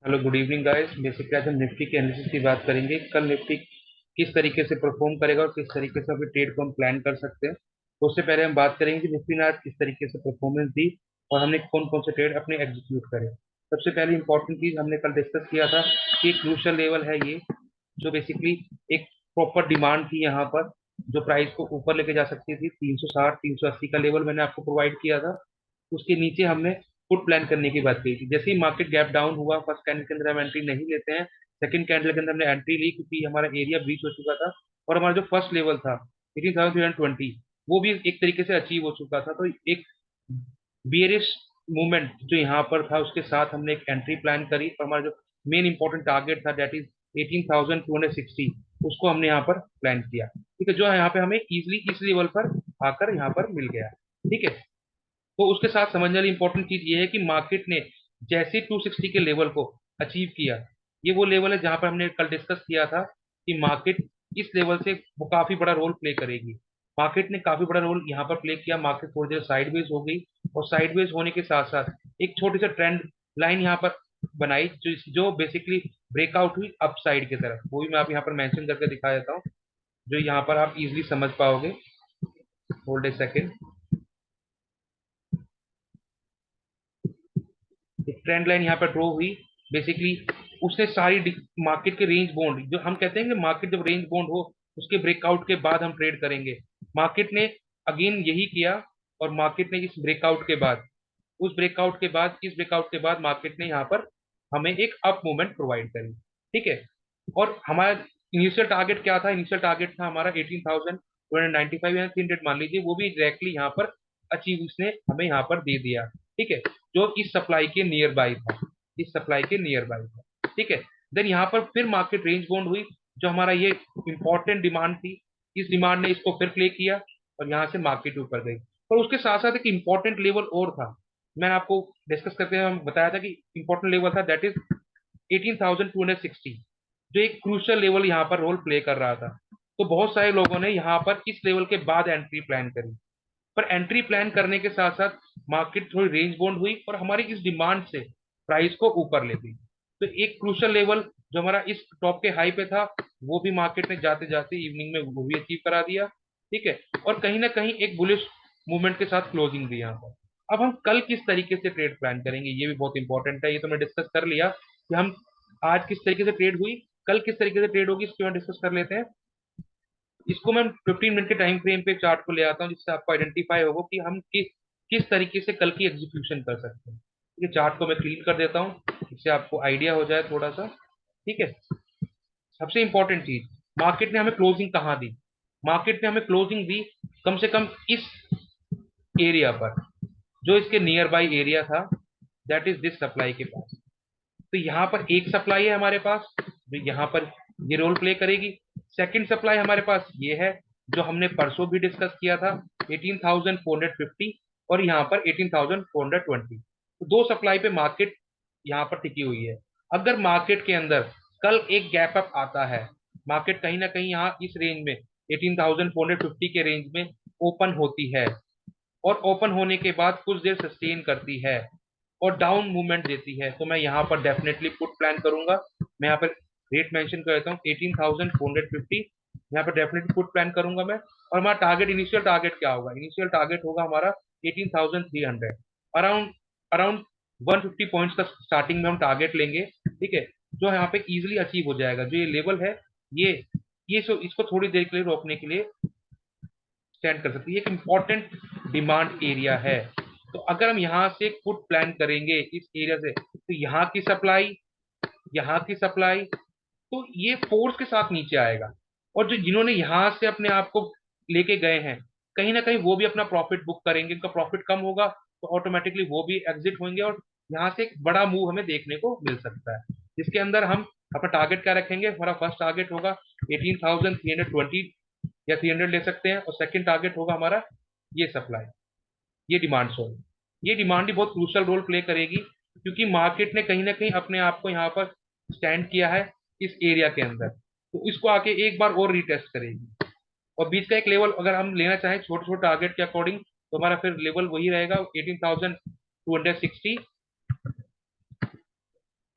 Hello, good evening guys. Basically आज हम Nifty के एनालिसिस की बात करेंगे। कल निफ्टी किस तरीके से परफॉर्म करेगा और किस तरीके से अपने ट्रेड को हम प्लान कर सकते हैं। तो उससे पहले हम बात करेंगे कि निफ्टी ने आज किस तरीके से परफॉर्मेंस दी और हमने कौन कौन से ट्रेड अपने एग्जीक्यूट करे। सबसे पहले इंपॉर्टेंट चीज हमने कल डिस्कस किया था कि एक क्रूशियल लेवल है ये, जो बेसिकली एक प्रॉपर डिमांड थी यहाँ पर, जो प्राइस को ऊपर लेके जा सकती थी। 360 380 का लेवल मैंने आपको प्रोवाइड किया था। उसके नीचे हमने पुट प्लान करने की बात की थी। जैसे ही मार्केट गैप डाउन हुआ, फर्स्ट कैंडल के अंदर हम एंट्री नहीं लेते हैं, सेकंड कैंडल के अंदर हमने एंट्री ली क्योंकि हमारा एरिया ब्रीच हो चुका था और हमारा जो फर्स्ट लेवल था 18,320 वो भी एक तरीके से अचीव हो चुका था। तो एक बियरिश मूवमेंट जो यहाँ पर था उसके साथ हमने एक एंट्री प्लान करी और हमारा जो मेन इंपॉर्टेंट टारगेट था दैट इज 18,260, उसको हमने यहाँ पर प्लान किया। ठीक है, जो है यहाँ पे हमें इजिली इस लेवल पर आकर यहाँ पर मिल गया। ठीक है, तो उसके साथ समझने वाली इंपॉर्टेंट चीज ये है कि मार्केट ने जैसे 260 के लेवल को अचीव किया, ये वो लेवल है जहां पर हमने कल डिस्कस किया था कि मार्केट इस लेवल से वो काफी बड़ा रोल प्ले करेगी। मार्केट ने काफी बड़ा रोल यहाँ पर प्ले किया। मार्केट थोड़ी देर साइडवेज हो गई और साइडवेज होने के साथ साथ एक छोटी सा ट्रेंड लाइन यहाँ पर बनाई, जो बेसिकली ब्रेकआउट हुई अप साइड की तरफ। वो भी मैं आप यहाँ पर मेंशन करके दिखा देता हूँ, जो यहाँ पर आप इजिली समझ पाओगे। Hold a second. एक ट्रेंड लाइन यहाँ पर ड्रॉ हुई बेसिकली। उसने सारी मार्केट के रेंज बॉन्ड, जो हम कहते हैं कि मार्केट जब रेंज बॉन्ड हो उसके ब्रेकआउट के बाद हम ट्रेड करेंगे, मार्केट ने अगेन यही किया। और मार्केट ने इस ब्रेकआउट के बाद, उस ब्रेकआउट के बाद, इस ब्रेकआउट के बाद मार्केट ने यहाँ पर हमें एक अप मूवमेंट प्रोवाइड करी। ठीक है, और हमारा इनिशियल टारगेट क्या था? इनिशियल टारगेट था हमारा 18,295 या 300 मान लीजिए। वो भी डायरेक्टली यहाँ पर अचीव उसने हमें यहाँ पर दे दिया। ठीक है, जो इस सप्लाई के नियर बाई था, इस सप्लाई के नियर बाई था। ठीक है, देन यहाँ पर फिर मार्केट रेंज बाउंड हुई, जो हमारा ये इंपॉर्टेंट डिमांड थी। इस डिमांड ने इसको फिर प्ले किया और यहाँ से मार्केट ऊपर गई। और उसके साथ साथ एक इंपॉर्टेंट लेवल और था, मैंने आपको डिस्कस करते हुए बताया था कि इंपॉर्टेंट लेवल था दैट इज 18,260, जो एक क्रूशियल लेवल यहाँ पर रोल प्ले कर रहा था। तो बहुत सारे लोगों ने यहाँ पर इस लेवल के बाद एंट्री प्लान करी, पर एंट्री प्लान करने के साथ साथ मार्केट थोड़ी रेंज बाउंड हुई और हमारी इस डिमांड से प्राइस को ऊपर ले गई। तो एक क्रूशियल लेवल जो हमारा इस टॉप के हाई पे था, वो भी मार्केट ने जाते जाते इवनिंग में वो भी अचीव करा दिया। ठीक है, और कहीं ना कहीं एक बुलिश मूवमेंट के साथ क्लोजिंग दी यहाँ पर। अब हम कल किस तरीके से ट्रेड प्लान करेंगे ये भी बहुत इंपॉर्टेंट है। ये तो मैं डिस्कस कर लिया कि हम आज किस तरीके से ट्रेड हुई, कल किस तरीके से ट्रेड होगी, इसके बाद डिस्कस कर लेते हैं। इसको मैं 15 मिनट के टाइम फ्रेम पे चार्ट को ले आता हूँ, जिससे आपको आइडेंटिफाई होगा कि हम किस तरीके से कल की एग्जीक्यूशन कर सकते हैं। ये चार्ट को मैं क्लीन कर देता हूँ, इससे आपको आइडिया हो जाए थोड़ा सा। ठीक है, सबसे इंपॉर्टेंट चीज, मार्केट ने हमें क्लोजिंग कहाँ दी? मार्केट ने हमें क्लोजिंग दी कम से कम इस एरिया पर, जो इसके नियर बाई एरिया था, दैट इज दिस सप्लाई के पास। तो यहाँ पर एक सप्लाई है हमारे पास जो यहाँ पर ये रोल प्ले करेगी। सेकंड सप्लाई हमारे पास ये है, जो हमने परसों भी डिस्कस किया था, 18,450, और यहाँ पर 18,420। तो दो सप्लाई पे मार्केट यहाँ पर टिकी हुई है। अगर मार्केट के अंदर कल एक गैप अप आता है, मार्केट कहीं ना कहीं यहाँ इस रेंज में 18,450 के रेंज में ओपन होती है और ओपन होने के बाद कुछ देर सस्टेन करती है और डाउन मूवमेंट देती है, तो मैं यहाँ पर डेफिनेटली पुट प्लान करूंगा। मैं यहाँ पर रेट मेंशन कर देता हूँ 18,450, यहाँ पर डेफिनेटली पुट प्लान करूंगा मैं। और हमारा टारगेट, इनिशियल टारगेट क्या होगा? इनिशियल टारगेट होगा हमारा 18,300, अराउंड अराउंड 150 पॉइंट्स का स्टार्टिंग में हम टारगेट लेंगे। ठीक है, जो यहाँ पे इजिली अचीव हो जाएगा। जो ये लेवल है, ये इसको थोड़ी देर के लिए रोकने के लिए स्टैंड कर सकती है। एक इंपॉर्टेंट डिमांड एरिया है। तो अगर हम यहाँ से पुट प्लान करेंगे इस एरिया से, तो यहाँ की सप्लाई, यहाँ की सप्लाई, तो ये फोर्स के साथ नीचे आएगा। और जो जिन्होंने यहाँ से अपने आप को लेके गए हैं, कहीं ना कहीं वो भी अपना प्रॉफिट बुक करेंगे। उनका प्रॉफिट कम होगा तो ऑटोमेटिकली वो भी एग्जिट होंगे और यहाँ से एक बड़ा मूव हमें देखने को मिल सकता है, जिसके अंदर हम अपना टारगेट क्या रखेंगे? हमारा फर्स्ट टारगेट होगा 18,320 या 300 ले सकते हैं, और सेकंड टारगेट होगा हमारा ये सप्लाई, ये डिमांड सोल। ये डिमांड ही बहुत क्रूशल रोल प्ले करेगी, क्योंकि मार्केट ने कहीं ना कहीं अपने आप को यहाँ पर स्टैंड किया है इस एरिया के अंदर। तो इसको आके एक बार और रीटेस्ट करेगी। और बीच का एक लेवल अगर हम लेना चाहें छोटे छोटे टारगेट के अकॉर्डिंग, तो हमारा फिर लेवल वही रहेगा 18,260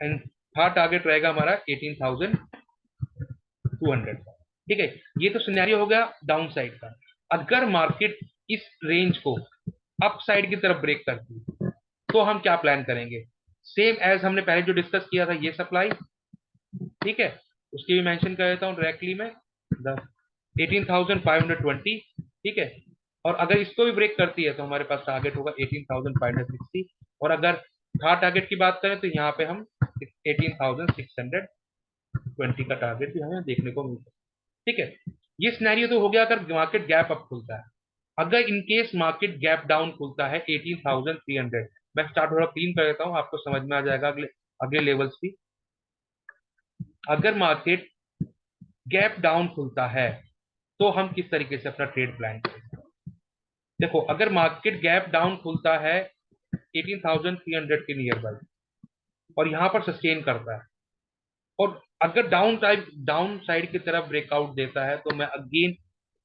एंड हार्ड टारगेट रहेगा हमारा 18,200 का। ठीक है, ये तो सिनेरियो हो गया डाउन साइड का। अगर मार्केट इस रेंज को अप साइड की तरफ ब्रेक करती है तो हम क्या प्लान करेंगे? सेम एज हमने पहले जो डिस्कस किया था, ये सप्लाई, ठीक है, उसकी भी मेंशन कर देता हूँ डायरेक्टली मैं, 18,520, ठीक है। और अगर इसको भी ब्रेक करती है तो हमारे पास टारगेट होगा 18,560। और अगर हार्ड टारगेट की बात करें तो यहाँ पे हम 18,620 का टारगेट भी हमें देखने को मिलता है। ठीक है, ये सिनेरियो तो हो गया अगर मार्केट गैप अप खुलता है। अगर in case market gap down खुलता है 18,300, मैं स्टार्ट थोड़ा क्लीन कर देता हूँ, आपको समझ में आ जाएगा अगले अगले लेवल्स भी। अगर मार्केट गैप डाउन खुलता है तो हम किस तरीके से अपना ट्रेड प्लान करेंगे? देखो, अगर मार्केट गैप डाउन खुलता है 18,300 के नियर बाई और यहां पर सस्टेन करता है, और अगर डाउन साइड की तरफ ब्रेकआउट देता है, तो मैं अगेन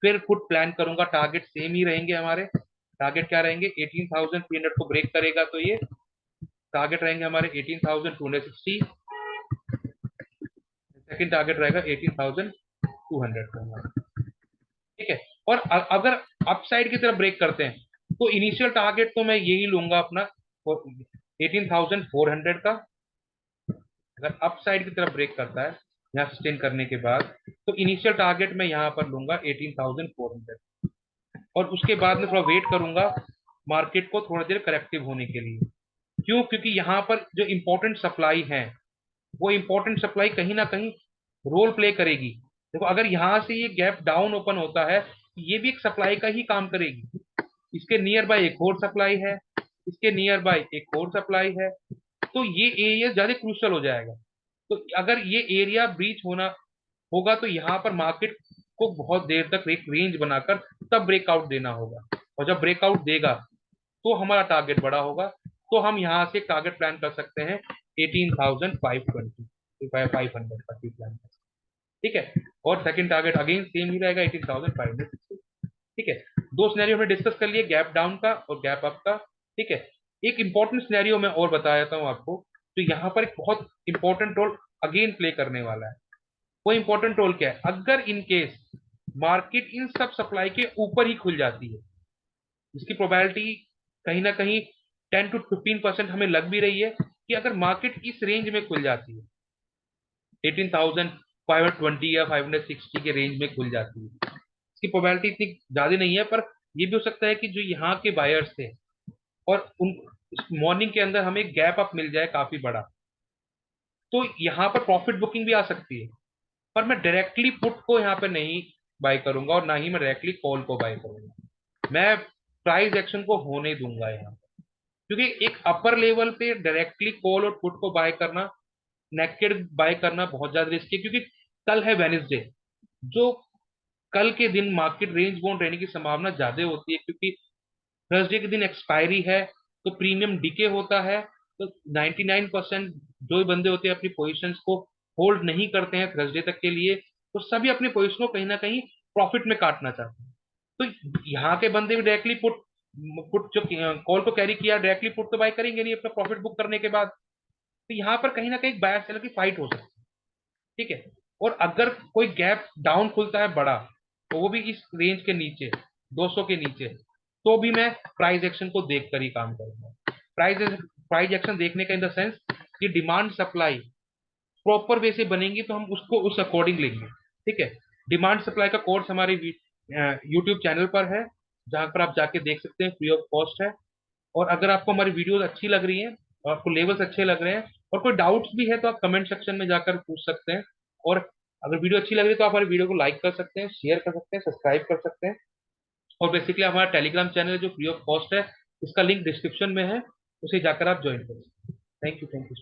फिर पुट प्लान करूंगा। टारगेट सेम ही रहेंगे हमारे। टारगेट क्या रहेंगे? 18,300 को ब्रेक करेगा तो ये टारगेट रहेंगे हमारे 18,260। सेकंड टारगेट रहेगा 18,200 का हमारा। ठीक है, और अगर अपसाइड की तरफ ब्रेक करते हैं तो इनिशियल टारगेट तो मैं यही लूंगा अपना 18,400 का। अगर अपसाइड की तरफ ब्रेक करता है यहाँ सस्टेन करने के बाद, तो इनिशियल टारगेट मैं यहाँ पर लूंगा 18,400। और उसके बाद में थोड़ा वेट करूंगा मार्केट को थोड़ा देर करेक्टिव होने के लिए। क्यों? क्योंकि यहाँ पर जो इंपॉर्टेंट सप्लाई है, वो इंपॉर्टेंट सप्लाई कहीं ना कहीं रोल प्ले करेगी। देखो, अगर यहाँ से ये गैप डाउन ओपन होता है, ये भी एक सप्लाई का ही काम करेगी। इसके नियर बाय एक और सप्लाई है, इसके नियर बाय एक और सप्लाई है, तो ये एरिया ज्यादा क्रूशल हो जाएगा। तो अगर ये एरिया ब्रीच होना होगा तो यहाँ पर मार्केट को बहुत देर तक एक रेंज बनाकर तब ब्रेकआउट देना होगा। और जब ब्रेकआउट देगा तो हमारा टारगेट बड़ा होगा, तो हम यहाँ से टारगेट प्लान कर सकते हैं 18,520, 500 का प्लान कर सकते हैं। ठीक है, और सेकंड टारगेट अगेन सेम ही रहेगा 18,560। ठीक है, दो सिनेरियो में डिस्कस कर लिए, गैप डाउन का और गैप अप का। ठीक है, एक इंपॉर्टेंट सिनेरियो मैं और बता देता हूँ आपको। तो यहाँ पर एक बहुत इंपॉर्टेंट रोल अगेन प्ले करने वाला है। वो इंपॉर्टेंट रोल क्या है? अगर इन केस मार्केट इन सब सप्लाई के ऊपर ही खुल जाती है, इसकी प्रोबेबिलिटी कहीं ना कहीं 10 to 15% हमें लग भी रही है कि अगर मार्केट इस रेंज में खुल जाती है, 18,520 या 560 के रेंज में खुल जाती है, इसकी प्रोबेबिलिटी इतनी ज्यादा नहीं है, पर ये भी हो सकता है कि जो यहाँ के बायर्स थे और उन मॉर्निंग के अंदर हमें गैप अप मिल जाए काफी बड़ा, तो यहाँ पर प्रॉफिट बुकिंग भी आ सकती है। पर मैं डायरेक्टली पुट को यहाँ पे नहीं बाय करूंगा और ना ही मैं डायरेक्टली कॉल को बाय करूंगा। मैं प्राइस एक्शन को होने दूंगा यहाँ, क्योंकि एक अपर लेवल पे डायरेक्टली कॉल और पुट को बाय करना, नेकेड बाय करना बहुत ज्यादा रिस्की है। क्योंकि कल है वेनेसडे, जो कल के दिन मार्केट रेंज बाउंड रहने की संभावना ज्यादा होती है, क्योंकि थर्सडे के दिन एक्सपायरी है, तो प्रीमियम डिके होता है। तो 99% जो बंदे होते हैं अपनी पोजीशंस को होल्ड नहीं करते हैं थर्सडे तक के लिए, तो सभी अपनी पोजीशन को कहीं ना कहीं प्रॉफिट में काटना चाहते हैं। तो यहाँ के बंदे भी डायरेक्टली पुट पुट जो कॉल को कैरी किया, डायरेक्टली पुट तो बाय करेंगे नहीं अपना प्रॉफिट बुक करने के बाद। तो यहाँ पर कहीं ना कहीं बायर सेलर की फाइट हो सकती है। ठीक है, और अगर कोई गैप डाउन खुलता है बड़ा, तो वो भी इस रेंज के नीचे, 200 के नीचे, तो भी मैं प्राइस एक्शन को देखकर ही काम करूंगा। प्राइस एक्शन देखने का इन द सेंस कि डिमांड सप्लाई प्रॉपर वे से बनेंगी तो हम उसको उस अकॉर्डिंग लेंगे। ठीक है, डिमांड सप्लाई का कोर्स हमारे यूट्यूब चैनल पर है, जहां पर आप जाके देख सकते हैं, फ्री ऑफ कॉस्ट है। और अगर आपको हमारी वीडियोस अच्छी लग रही हैं और आपको लेवल्स अच्छे लग रहे हैं और कोई डाउट्स भी है, तो आप कमेंट सेक्शन में जाकर पूछ सकते हैं। और अगर वीडियो अच्छी लग रही है तो आप हमारी वीडियो को लाइक कर सकते हैं, शेयर कर सकते हैं, सब्सक्राइब कर सकते हैं। और बेसिकली हमारा टेलीग्राम चैनल है जो फ्री ऑफ कॉस्ट है, इसका लिंक डिस्क्रिप्शन में है, उसे जाकर आप ज्वाइन करें। Thank you, thank you.